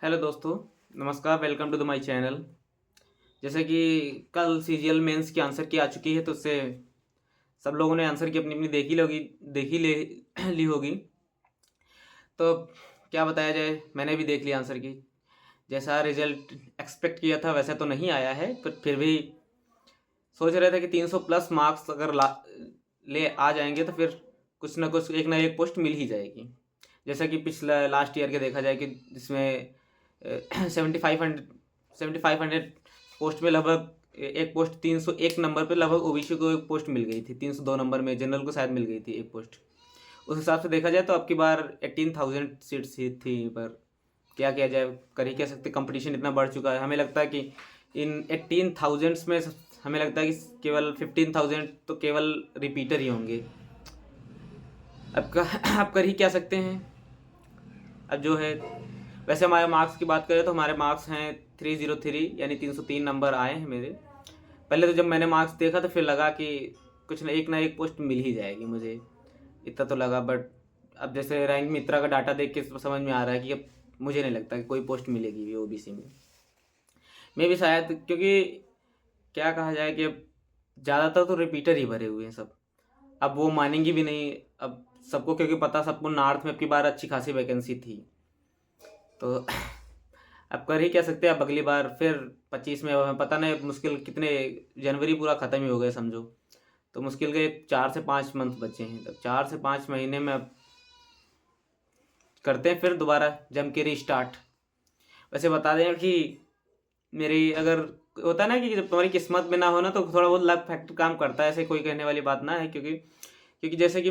Hello दोस्तों, नमस्कार। Welcome to the my channel. जैसे कि कल सीजीएल मेंस की आंसर की आ चुकी है, तो उससे सब लोगों ने आंसर की अपनी अपनी देखी ले ली होगी। तो क्या बताया जाए, मैंने भी देख लिया आंसर की। जैसा रिजल्ट एक्सपेक्ट किया था वैसा तो नहीं आया है, पर फिर भी सोच रहे थे कि 300 प्लस मार्क्स अगर ले आ जाएंगे तो फिर कुछ ना एक पोस्ट मिल ही जाएगी। जैसा कि पिछला लास्ट ईयर के देखा जाए कि जिसमें 7500 पोस्ट में लगभग एक पोस्ट 301 नंबर पे लगभग ओबीसी को एक पोस्ट मिल गई थी। 302 नंबर में जनरल को शायद मिल गई थी एक पोस्ट। उस हिसाब से देखा जाए तो अब की बार 18,000 सीट्स ही थी। पर क्या किया जाए, कर ही क्या सकते। कंपटीशन इतना बढ़ चुका है। हमें लगता है कि इन 18,000 में हमें लगता है कि केवल 15,000 तो केवल रिपीटर ही होंगे। अब का आप कर ही क्या सकते हैं। अब जो है, वैसे हमारे मार्क्स की बात करें तो हमारे मार्क्स हैं 303, यानी 303 नंबर आए हैं मेरे। पहले तो जब मैंने मार्क्स देखा तो फिर लगा कि कुछ ना एक पोस्ट मिल ही जाएगी मुझे, इतना तो लगा। बट अब जैसे रैंक मित्रा का डाटा देख के समझ में आ रहा है कि अब मुझे नहीं लगता कि कोई पोस्ट मिलेगी ओबीसी में भी शायद, क्योंकि क्या कहा जाए कि अब ज़्यादातर तो रिपीटर ही भरे हुए हैं सब। अब वो मानेंगी भी नहीं अब सबको, क्योंकि पता सबको नॉर्थ में अब की बार अच्छी खासी वैकेंसी थी। तो अब कर ही क्या सकते हैं। अब अगली बार फिर 25 में, अब हमें पता नहीं मुश्किल कितने, जनवरी पूरा ख़त्म ही हो गया समझो। तो मुश्किल के 4 से 5 मंथ बचे हैं। तब 4 से 5 महीने में अब करते हैं फिर दोबारा जम के रीस्टार्ट। वैसे बता दें कि मेरी अगर होता है ना कि जब तुम्हारी किस्मत में ना हो ना तो थोड़ा बहुत लक फैक्टर काम करता है, ऐसे कोई कहने वाली बात ना है। क्योंकि क्योंकि जैसे कि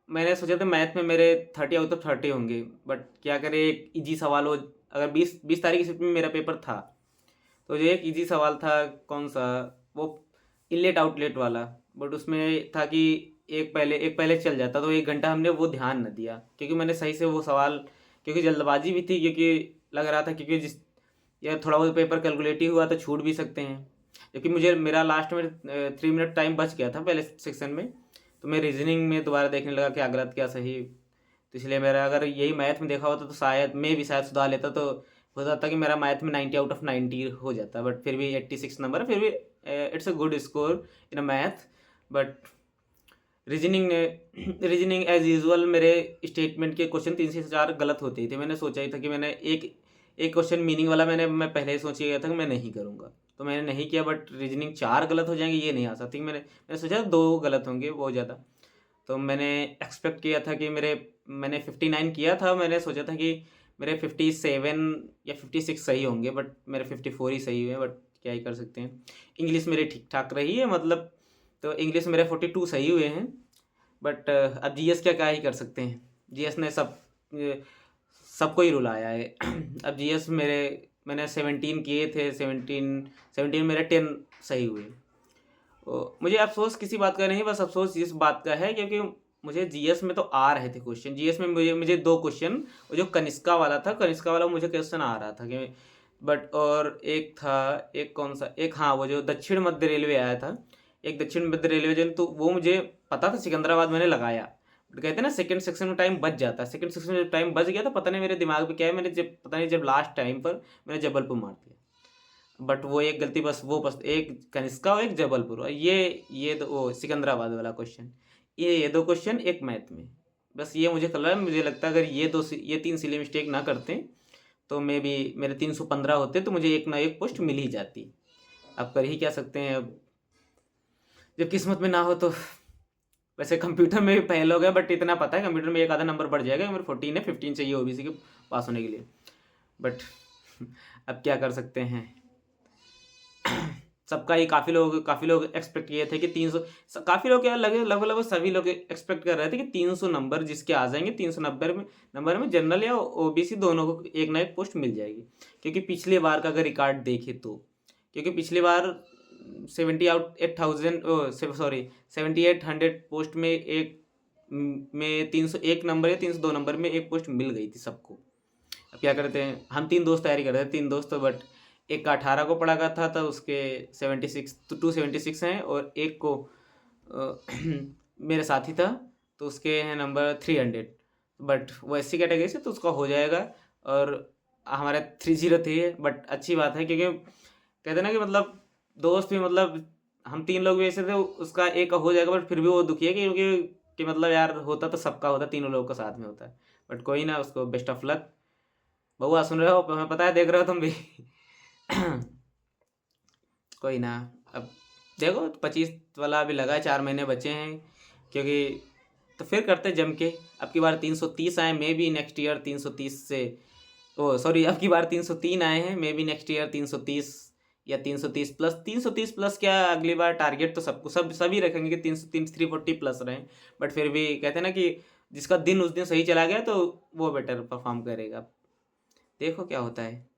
मैंने सोचा था मैथ में मेरे 30 आउट ऑफ 30 होंगे। बट क्या करें, एक इजी सवाल हो, अगर 20 तारीख की शिफ्ट में मेरा पेपर था तो जो एक इजी सवाल था, कौन सा, वो इनलेट आउटलेट वाला। बट उसमें था कि एक पहले चल जाता तो 1 घंटा हमने वो ध्यान न दिया, क्योंकि मैंने सही से वो सवाल, क्योंकि जल्दबाजी भी थी, क्योंकि लग रहा था क्योंकि जिस यार थोड़ा बहुत पेपर कैलकुलेटिव हुआ तो छूट भी सकते हैं। क्योंकि मुझे मेरा लास्ट में 3 मिनट टाइम बच गया था पहले सेक्शन में। तो मैं रीजनिंग में दोबारा देखने लगा क्या गलत क्या सही। तो इसलिए मेरा अगर यही मैथ में देखा होता तो शायद मैं भी शायद सुधार लेता, तो हो जाता कि मेरा मैथ में 90 आउट ऑफ 90 हो जाता। बट फिर भी 86 नंबर, फिर भी it's a good score in a math. But reasoning ने रीजनिंग एज यूजुअल मेरे स्टेटमेंट के क्वेश्चन 3 से 4 गलत होते ही थे। मैंने सोचा ही था कि मैंने एक क्वेश्चन मीनिंग वाला मैं पहले ही सोच गया था कि मैं नहीं करूँगा, तो मैंने नहीं किया। बट रीजनिंग 4 गलत हो जाएंगे ये नहीं आ सकती। मैंने सोचा 2 गलत होंगे बहुत ज़्यादा। तो मैंने एक्सपेक्ट किया था कि मैंने 59 किया था। मैंने सोचा था कि मेरे 57 या 56 सही होंगे, बट मेरे 54 ही सही हुए। बट क्या ही कर सकते हैं। इंग्लिश मेरी ठीक ठाक रही है मतलब, तो इंग्लिश मेरे 42 सही हुए हैं। बट अब जीएस क्या ही कर सकते हैं। जीएस ने सबको ही रुलाया है। अब जीएस मैंने 17 किए थे, 17 मेरे 10 सही हुए। मुझे अफसोस किसी बात का नहीं, बस अफसोस इस बात का है क्योंकि मुझे जीएस में तो आ रहे थे क्वेश्चन। जीएस में मुझे 2 क्वेश्चन, वो जो कनिष्का वाला था, कनिष्का वाला मुझे क्वेश्चन आ रहा था कि, बट और एक था, एक कौन सा, एक हाँ वो जो दक्षिण मध्य रेलवे आया था, एक दक्षिण मध्य रेलवे जो, तो वो मुझे पता था। सिकंदराबाद मैंने लगाया। बट कहते हैं ना सेकंड सेक्शन में टाइम बच जाता है। सेकंड सेक्शन में टाइम बच गया था, पता नहीं मेरे दिमाग में क्या है, मैंने जब पता नहीं जब लास्ट टाइम पर मैंने जबलपुर मार दिया। बट वो एक गलती, बस एक कनिष्का और एक जबलपुर, और ये दो, वो सिकंदराबाद वाला क्वेश्चन, ये 2 क्वेश्चन एक मैथ में। बस ये मुझे कल है, मुझे लगता है अगर ये 3 सिले मिस्टेक ना करते तो मे भी मेरे 315 होते तो मुझे एक ना एक पोस्ट मिल ही जाती। अब कर ही क्या सकते हैं। अब जब किस्मत में ना हो तो। वैसे कंप्यूटर में भी फेल हो गया, बट इतना पता है कंप्यूटर में एक आधा नंबर बढ़ जाएगा। मेरे 14 है, 15 चाहिए ओबीसी के पास होने के लिए। बट अब क्या कर सकते हैं। सबका ही काफ़ी लोग एक्सपेक्ट किए थे कि 300, काफ़ी लोग क्या लगे, लगभग लगभग सभी लोग एक्सपेक्ट कर रहे थे कि 300 नंबर जिसके आ जाएंगे, 390 में नंबर में जनरल या ओबीसी दोनों को एक ना एक पोस्ट मिल जाएगी। क्योंकि पिछले बार का अगर रिकॉर्ड देखे तो, क्योंकि पिछली बार 7800 पोस्ट में 301 नंबर या 302 नंबर में एक पोस्ट मिल गई थी सबको। अब क्या करते हैं, हम 3 दोस्त तैयारी कर रहे थे, 3 दोस्त तो, बट एक का 18 को पढ़ा था तो उसके 76 तो 276 हैं, और एक को मेरे साथी था तो उसके हैं नंबर 300। बट वो एससी कैटेगरी से तो उसका हो जाएगा। और हमारे 3-0 थी, बट अच्छी बात है क्योंकि कहते हैं ना कि मतलब दोस्त भी मतलब हम 3 लोग भी ऐसे थे, उसका एक हो जाएगा बट फिर भी वो दुखी है कि मतलब यार होता तो सबका होता, तीनों लोगों का साथ में होता है। बट कोई ना, उसको बेस्ट ऑफ लक। बउआ सुन रहे हो, हमें पता है देख रहे हो तुम भी। कोई ना, अब देखो 25 वाला अभी लगा है, 4 महीने बचे हैं, क्योंकि तो फिर करते जम के। अब की बार 330 आए, मे बी नेक्स्ट ईयर 330 से, ओ सॉरी, अब की बार 303 आए हैं, मे बी नेक्स्ट ईयर 330 या 330 प्लस। 330 प्लस क्या, अगली बार टारगेट तो सबको सभी रखेंगे कि 330 340 प्लस रहें। बट फिर भी कहते हैं ना कि जिसका दिन उस दिन सही चला गया तो वो बेटर परफॉर्म करेगा। देखो क्या होता है।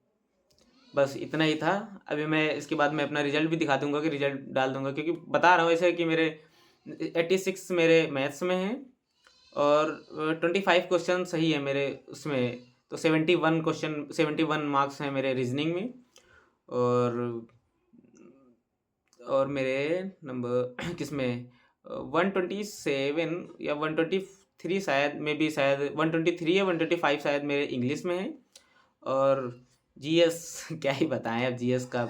बस इतना ही था। अभी मैं इसके बाद मैं अपना रिजल्ट भी दिखा दूंगा, कि रिजल्ट डाल दूंगा, क्योंकि बता रहा हूँ ऐसे कि मेरे 86 मेरे मैथ्स में हैं, और 25 क्वेश्चन सही है मेरे उसमें। तो 71 क्वेश्चन, 71 मार्क्स हैं मेरे रीजनिंग में। और मेरे नंबर किस में 127 या 123 शायद, मे बी शायद 123 या 125 शायद मेरे इंग्लिश में है। और जीएस क्या ही बताएं, अब जीएस का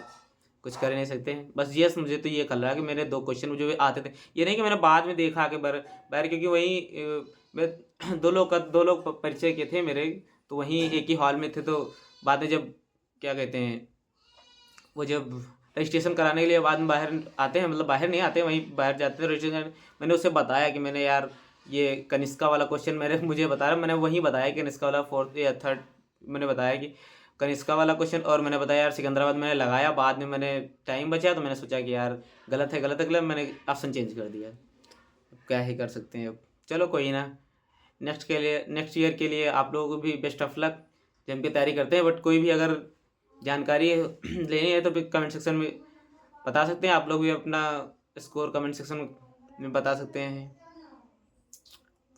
कुछ कर ही नहीं सकते हैं। बस जीएस मुझे तो ये खल रहा है कि मेरे 2 क्वेश्चन मुझे भी आते थे, ये नहीं कि मैंने बाद में देखा कि बार क्योंकि वहीं मैं 2 लोग परिचय के थे मेरे, तो वहीं एक ही हॉल में थे। तो बाद में जब क्या कहते हैं, वो जब रजिस्ट्रेशन कराने के लिए बाद में बाहर आते हैं, मतलब बाहर नहीं आते, वहीं बाहर जाते हैं रजिस्ट्रेशन। मैंने उससे बताया कि मैंने यार ये कनिष्का वाला क्वेश्चन मुझे बता रहा, मैंने वहीं बताया कि कनिष्का वाला 4th या 3rd, मैंने बताया कि कनिष्का वाला क्वेश्चन। और मैंने बताया यार सिकंदराबाद मैंने लगाया, बाद में मैंने टाइम बचा तो मैंने सोचा कि यार गलत है, गलत, मैंने ऑप्शन चेंज कर दिया। क्या ही कर सकते हैं अब। चलो कोई ना, नेक्स्ट ईयर के लिए आप लोगों को भी बेस्ट ऑफ लक। जम के तैयारी करते हैं। बट कोई भी अगर जानकारी लेनी है तो फिर कमेंट सेक्शन में बता सकते हैं। आप लोग भी अपना स्कोर कमेंट सेक्शन में बता सकते हैं।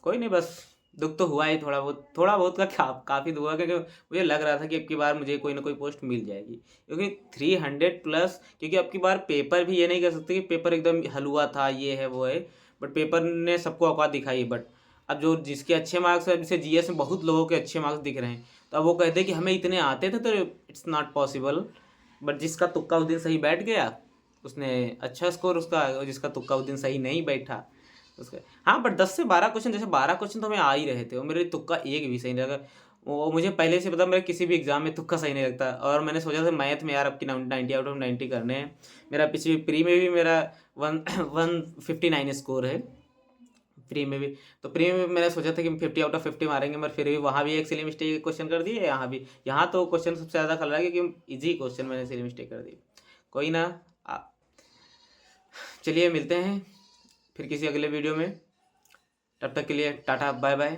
कोई नहीं, बस दुख तो हुआ ही थोड़ा बहुत का, काफ़ी दुख हुआ, क्योंकि मुझे लग रहा था कि अब की बार मुझे कोई ना कोई पोस्ट मिल जाएगी, क्योंकि 300 प्लस। क्योंकि अब की बार पेपर भी ये नहीं कह सकते कि पेपर एकदम हलवा था, ये है वो है, बट पेपर ने सबको औकात दिखाई। बट अब जो जिसके अच्छे मार्क्स है, जैसे जीएस में बहुत लोगों के अच्छे मार्क्स दिख रहे हैं, तो अब वो कहते हैं कि हमें इतने आते थे, तो इट्स नॉट पॉसिबल। बट जिसका तुक्का उस दिन सही बैठ गया, उसने अच्छा स्कोर उसका, और जिसका तुक्का उस दिन सही नहीं बैठा उसका। हाँ, बट 10 से 12 क्वेश्चन, जैसे 12 क्वेश्चन तो हमें आ ही रहे थे, और मेरे तुक्का एक भी सही नहीं लगा। वो मुझे पहले से पता, मेरे किसी भी एग्जाम में तुक्का सही नहीं लगता। और मैंने सोचा था मैथ में यार अब की 90 आउट ऑफ 90 करने हैं। मेरा पिछली प्री में भी मेरा 159 स्कोर है, प्री में भी। तो प्री में मैंने सोचा था कि 50 आउट ऑफ 50 मारेंगे, मगर फिर भी वहाँ भी एक सिली मिस्टेक क्वेश्चन कर दिए, यहाँ भी। यहाँ तो क्वेश्चन सबसे ज़्यादा खल रहा है, क्योंकि इजी क्वेश्चन मैंने सिली मिस्टेक कर दी। कोई ना, चलिए मिलते हैं फिर किसी अगले वीडियो में। तब तक के लिए टाटा, बाय बाय।